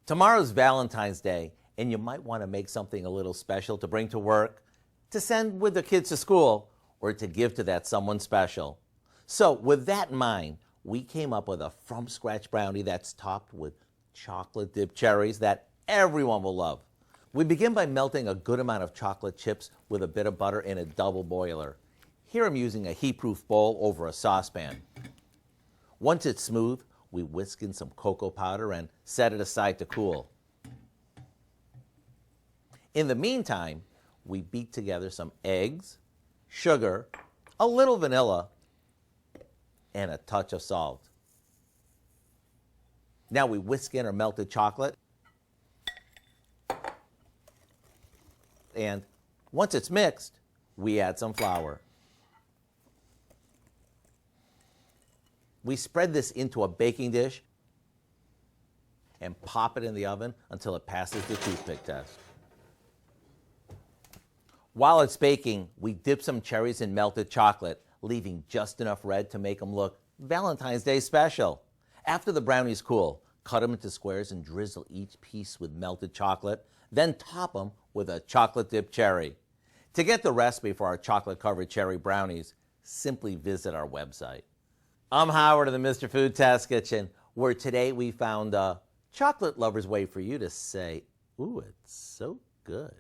Tomorrow's Valentine's Day, and you might want to make something a little special to bring to work, to send with the kids to school, or to give to that someone special. So with that in mind, we came up with a from-scratch brownie that's topped with chocolate-dipped cherries that everyone will love. We begin by melting a good amount of chocolate chips with a bit of butter in a double boiler. Here I'm using a heat-proof bowl over a saucepan. Once it's smooth, we whisk in some cocoa powder and set it aside to cool. In the meantime, we beat together some eggs, sugar, a little vanilla, and a touch of salt. Now we whisk in our melted chocolate, and once it's mixed, we add some flour. We spread this into a baking dish and pop it in the oven until it passes the toothpick test. While it's baking, we dip some cherries in melted chocolate, leaving just enough red to make them look Valentine's Day special. After the brownies cool, cut them into squares and drizzle each piece with melted chocolate, then top them with a chocolate-dipped cherry. To get the recipe for our chocolate-covered cherry brownies, simply visit our website. I'm Howard of the Mr. Food Test Kitchen, where today we found a chocolate lover's way for you to say, ooh, it's so good.